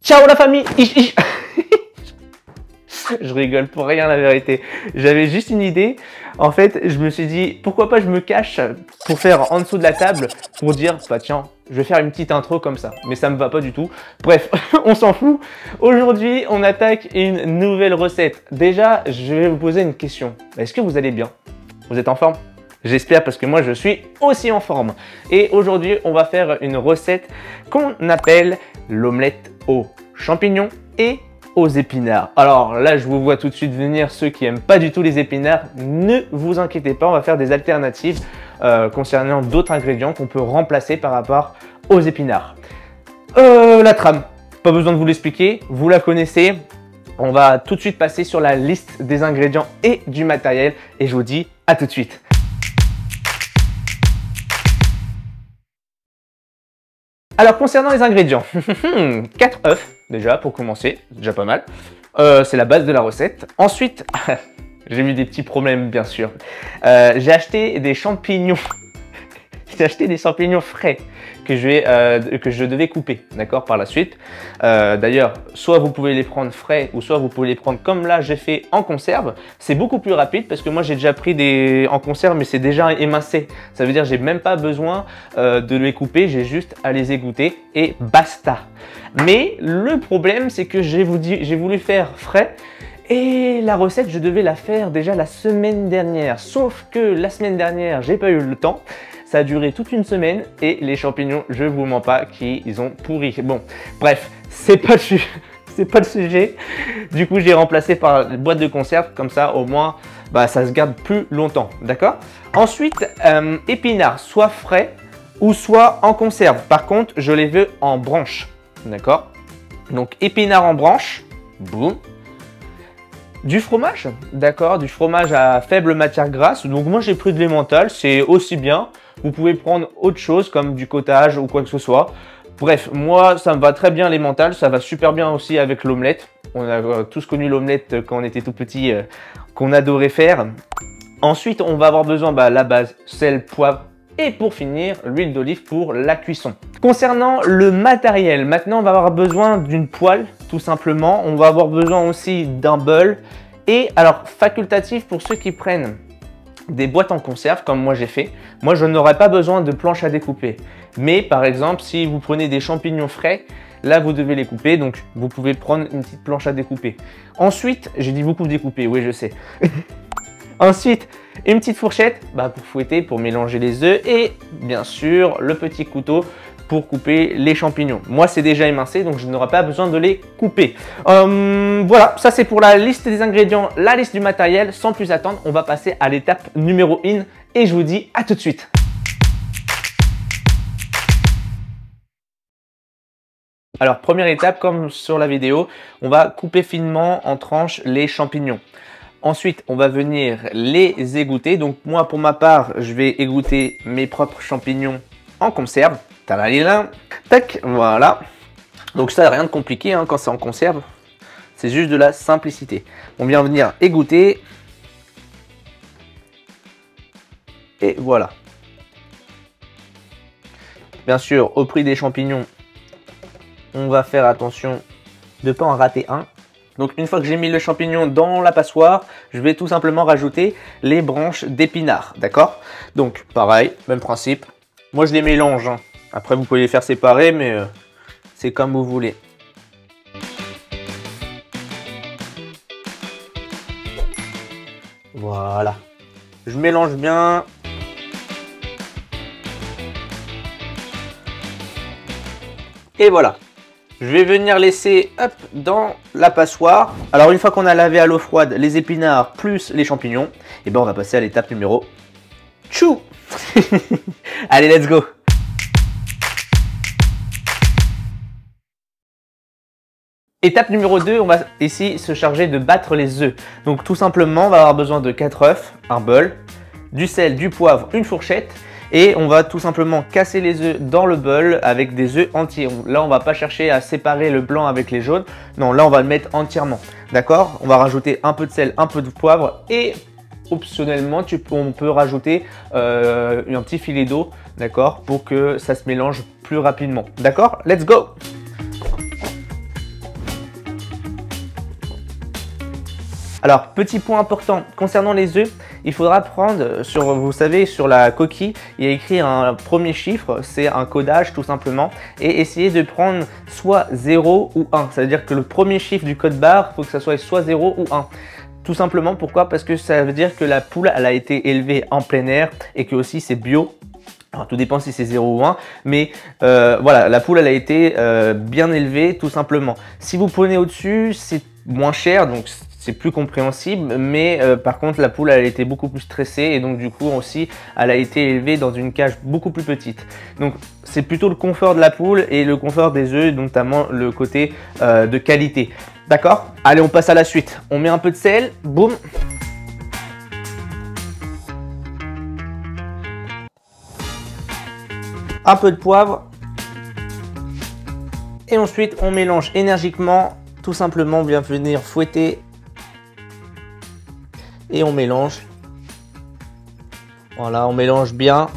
Ciao la famille. Je rigole pour rien la vérité. J'avais juste une idée. En fait, je me suis dit, pourquoi pas je me cache pour faire en dessous de la table pour dire, bah tiens, je vais faire une petite intro comme ça. Mais ça me va pas du tout. Bref, on s'en fout. Aujourd'hui, on attaque une nouvelle recette. Déjà, je vais vous poser une question. Est-ce que vous allez bien? Vous êtes en forme? J'espère parce que moi, je suis aussi en forme. Et aujourd'hui, on va faire une recette qu'on appelle l'omelette aux champignons et aux épinards. Alors là, je vous vois tout de suite venir ceux qui n'aiment pas du tout les épinards. Ne vous inquiétez pas, on va faire des alternatives concernant d'autres ingrédients qu'on peut remplacer par rapport aux épinards. La trame, pas besoin de vous l'expliquer, vous la connaissez. On va tout de suite passer sur la liste des ingrédients et du matériel et je vous dis à tout de suite. Alors concernant les ingrédients, 4 œufs déjà pour commencer, déjà pas mal. C'est la base de la recette. Ensuite, j'ai eu des petits problèmes bien sûr. J'ai acheté des champignons. J'ai acheté des champignons frais que je devais couper, d'accord, par la suite. D'ailleurs, soit vous pouvez les prendre frais ou soit vous pouvez les prendre comme là j'ai fait en conserve. C'est beaucoup plus rapide parce que moi j'ai déjà pris des en conserve mais c'est déjà émincé. Ça veut dire j'ai même pas besoin de les couper, j'ai juste à les égoutter et basta. Mais le problème c'est que j'ai voulu faire frais. Et la recette, je devais la faire déjà la semaine dernière. Sauf que la semaine dernière, j'ai pas eu le temps. Ça a duré toute une semaine et les champignons, je vous mens pas, qu'ils ont pourri. Bon, bref, c'est pas le sujet. Du coup, j'ai remplacé par une boîte de conserve. Comme ça, au moins, bah, ça se garde plus longtemps. D'accord? Ensuite, épinards, soit frais ou soit en conserve. Par contre, je les veux en branche. D'accord? Donc, épinards en branche. Boum. Du fromage, d'accord, du fromage à faible matière grasse. Donc moi j'ai pris de l'emmental, c'est aussi bien. Vous pouvez prendre autre chose comme du cottage ou quoi que ce soit. Bref, moi ça me va très bien l'emmental, ça va super bien aussi avec l'omelette. On a tous connu l'omelette quand on était tout petit, qu'on adorait faire. Ensuite on va avoir besoin la base, sel, poivre. Et pour finir, l'huile d'olive pour la cuisson. Concernant le matériel, maintenant on va avoir besoin d'une poêle, tout simplement. On va avoir besoin aussi d'un bol. Et alors, facultatif pour ceux qui prennent des boîtes en conserve, comme moi j'ai fait. Moi, je n'aurai pas besoin de planche à découper. Mais par exemple, si vous prenez des champignons frais, là, vous devez les couper. Donc, vous pouvez prendre une petite planche à découper. Ensuite, j'ai dit beaucoup découper, oui, je sais. Ensuite, une petite fourchette pour fouetter, pour mélanger les œufs et bien sûr le petit couteau pour couper les champignons. Moi, c'est déjà émincé, donc je n'aurai pas besoin de les couper. Voilà, ça c'est pour la liste des ingrédients, la liste du matériel. Sans plus attendre, on va passer à l'étape numéro 1 et je vous dis à tout de suite. Alors, première étape, comme sur la vidéo, on va couper finement en tranches les champignons. Ensuite, on va venir les égoutter. Donc moi, pour ma part, je vais égoutter mes propres champignons en conserve. Tac, voilà. Donc ça, rien de compliqué hein, quand c'est en conserve. C'est juste de la simplicité. On vient venir égoutter. Et voilà. Bien sûr, au prix des champignons, on va faire attention de ne pas en rater un. Donc une fois que j'ai mis le champignon dans la passoire, je vais tout simplement rajouter les branches d'épinards, d'accord? Donc pareil, même principe. Moi je les mélange, hein. Après vous pouvez les faire séparer, mais c'est comme vous voulez. Voilà. Je mélange bien. Et voilà. Je vais venir laisser dans la passoire. Alors une fois qu'on a lavé à l'eau froide les épinards plus les champignons, et on va passer à l'étape numéro 2. Allez, let's go. Étape numéro 2, on va ici se charger de battre les œufs. Donc tout simplement, on va avoir besoin de 4 œufs, un bol, du sel, du poivre, une fourchette. Et on va tout simplement casser les œufs dans le bol avec des œufs entiers. Là, on va pas chercher à séparer le blanc avec les jaunes. Non, là, on va le mettre entièrement. D'accord? On va rajouter un peu de sel, un peu de poivre et optionnellement, on peut rajouter un petit filet d'eau, d'accord? Pour que ça se mélange plus rapidement. D'accord? Let's go! Alors, petit point important, concernant les œufs, il faudra prendre, vous savez, sur la coquille, il y a écrit un premier chiffre, c'est un codage tout simplement, et essayez de prendre soit 0 ou 1. Ça veut dire que le premier chiffre du code barre, il faut que ça soit 0 ou 1. Tout simplement, pourquoi? Parce que ça veut dire que la poule, elle a été élevée en plein air et que aussi c'est bio. Alors, tout dépend si c'est 0 ou 1, mais voilà, la poule, elle a été bien élevée tout simplement. Si vous prenez au-dessus, c'est moins cher, donc c'est plus compréhensible, mais par contre, la poule, elle a été beaucoup plus stressée et donc du coup aussi, elle a été élevée dans une cage beaucoup plus petite. Donc, c'est plutôt le confort de la poule et le confort des œufs, notamment le côté de qualité. D'accord? Allez, on passe à la suite. On met un peu de sel, boum. Un peu de poivre. Et ensuite, on mélange énergiquement. Tout simplement, on vient venir fouetter. Et on mélange. Voilà, on mélange bien.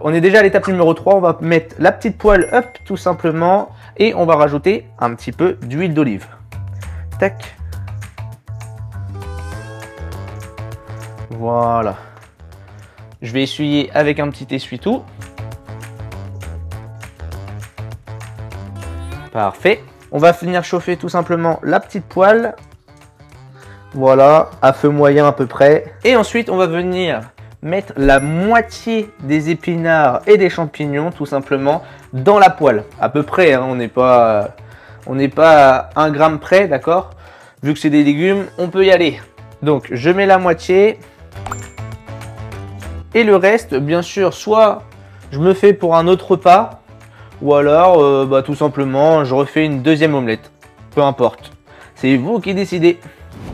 On est déjà à l'étape numéro 3, on va mettre la petite poêle up tout simplement et on va rajouter un petit peu d'huile d'olive. Tac. Voilà. Je vais essuyer avec un petit essuie-tout. Parfait. On va venir chauffer tout simplement la petite poêle. Voilà, à feu moyen à peu près. Et ensuite, on va venir mettre la moitié des épinards et des champignons tout simplement dans la poêle. À peu près, hein, on n'est pas à 1 gramme près, d'accord? Vu que c'est des légumes, on peut y aller. Donc, je mets la moitié. Et le reste, bien sûr, soit je me fais pour un autre repas, ou alors, tout simplement, je refais une deuxième omelette. Peu importe. C'est vous qui décidez.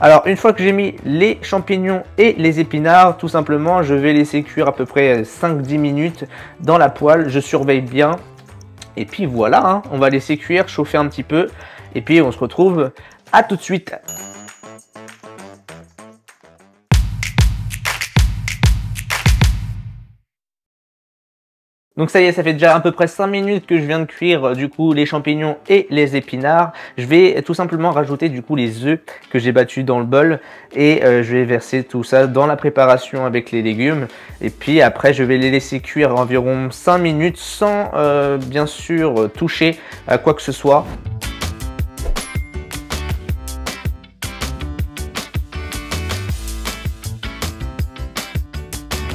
Alors, une fois que j'ai mis les champignons et les épinards, tout simplement, je vais laisser cuire à peu près 5-10 minutes dans la poêle. Je surveille bien. Et puis voilà, hein, on va laisser cuire, chauffer un petit peu. Et puis, on se retrouve à tout de suite. Donc ça y est, ça fait déjà à peu près 5 minutes que je viens de cuire du coup les champignons et les épinards. Je vais tout simplement rajouter du coup les œufs que j'ai battus dans le bol et je vais verser tout ça dans la préparation avec les légumes. Et puis après, je vais les laisser cuire environ 5 minutes sans bien sûr toucher à quoi que ce soit.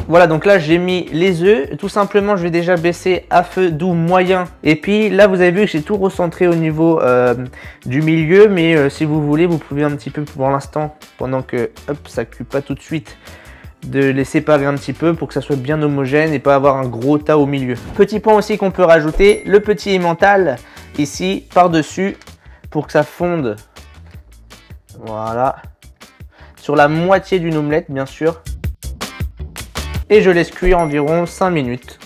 Voilà, donc là j'ai mis les œufs, tout simplement je vais déjà baisser à feu doux moyen. Et puis là vous avez vu que j'ai tout recentré au niveau du milieu, mais si vous voulez vous pouvez un petit peu pour l'instant, pendant que hop, ça cuit pas tout de suite, de les séparer un petit peu pour que ça soit bien homogène et pas avoir un gros tas au milieu. Petit point aussi qu'on peut rajouter, le petit emmental ici par dessus pour que ça fonde. Voilà, sur la moitié d'une omelette bien sûr. Et je laisse cuire environ 5 minutes.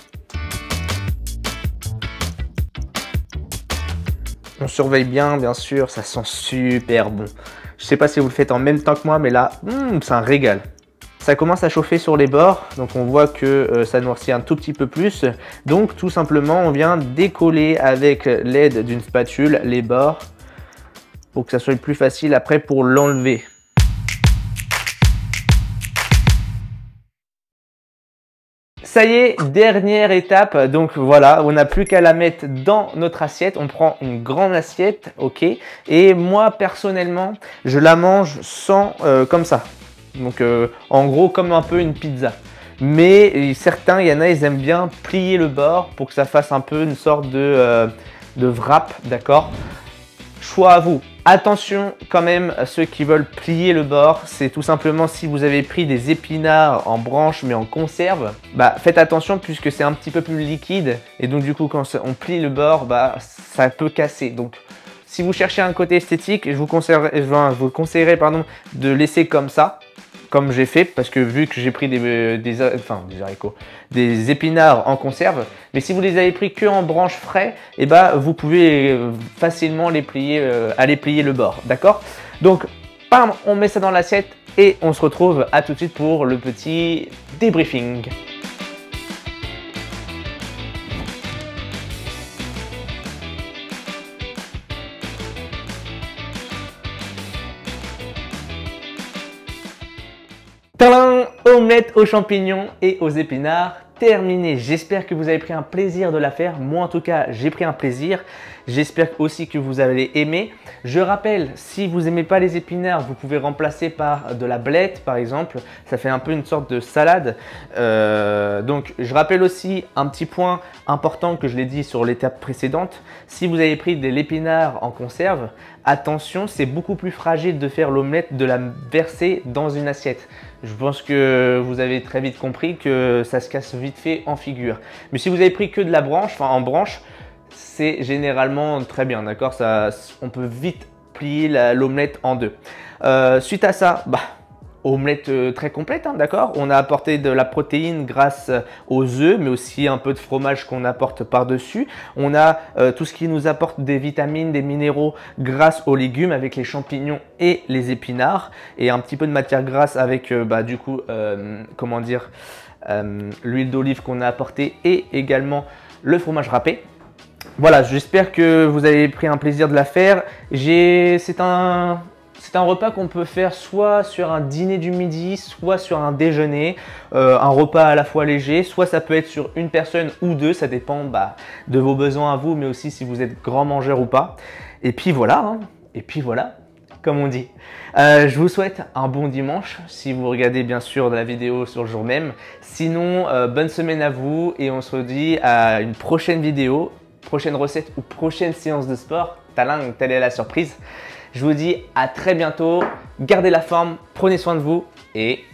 On surveille bien sûr, ça sent super bon. Je sais pas si vous le faites en même temps que moi, mais là, c'est un régal. Ça commence à chauffer sur les bords, donc on voit que ça noircit un tout petit peu plus. Donc tout simplement, on vient décoller avec l'aide d'une spatule les bords pour que ça soit plus facile après pour l'enlever. Ça y est, dernière étape, donc voilà, on n'a plus qu'à la mettre dans notre assiette. On prend une grande assiette, ok. Et moi, personnellement, je la mange sans, comme ça. Donc, en gros, comme un peu une pizza. Mais certains, il y en a, ils aiment bien plier le bord pour que ça fasse un peu une sorte de wrap, d'accord? Choix à vous. Attention quand même à ceux qui veulent plier le bord, c'est tout simplement si vous avez pris des épinards en branche mais en conserve, faites attention puisque c'est un petit peu plus liquide et donc du coup quand on plie le bord, ça peut casser. Donc si vous cherchez un côté esthétique, je vous conseillerais de laisser comme ça, comme j'ai fait, parce que vu que j'ai pris des haricots, des épinards en conserve, mais si vous les avez pris que en branches frais, et vous pouvez facilement les plier, aller plier le bord, d'accord? Donc Bam, on met ça dans l'assiette et on se retrouve à tout de suite pour le petit débriefing. Tadam! Omelette aux champignons et aux épinards terminée. J'espère que vous avez pris un plaisir de la faire. Moi en tout cas, j'ai pris un plaisir. J'espère aussi que vous allez aimer. Je rappelle, si vous n'aimez pas les épinards, vous pouvez remplacer par de la blette par exemple. Ça fait un peu une sorte de salade. Donc je rappelle aussi un petit point important que je l'ai dit sur l'étape précédente. Si vous avez pris de l'épinard en conserve, attention, c'est beaucoup plus fragile de faire l'omelette, de la verser dans une assiette. Je pense que vous avez très vite compris que ça se casse vite fait en figure. Mais si vous avez pris que de la branche, enfin en branche, c'est généralement très bien, d'accord? On peut vite plier l'omelette en deux. Suite à ça, omelette très complète, hein, d'accord? On a apporté de la protéine grâce aux œufs, mais aussi un peu de fromage qu'on apporte par-dessus. On a tout ce qui nous apporte des vitamines, des minéraux grâce aux légumes avec les champignons et les épinards. Et un petit peu de matière grasse avec du coup, l'huile d'olive qu'on a apportée et également le fromage râpé. Voilà, j'espère que vous avez pris un plaisir de la faire. C'est un repas qu'on peut faire soit sur un dîner du midi, soit sur un déjeuner, un repas à la fois léger, soit ça peut être sur une personne ou deux, ça dépend de vos besoins à vous, mais aussi si vous êtes grand mangeur ou pas. Et puis voilà, hein. Et puis voilà, comme on dit. Je vous souhaite un bon dimanche, si vous regardez bien sûr la vidéo sur le jour même. Sinon, bonne semaine à vous et on se redit à une prochaine vidéo, prochaine recette ou prochaine séance de sport. Talang, telle est la surprise. Je vous dis à très bientôt, gardez la forme, prenez soin de vous et...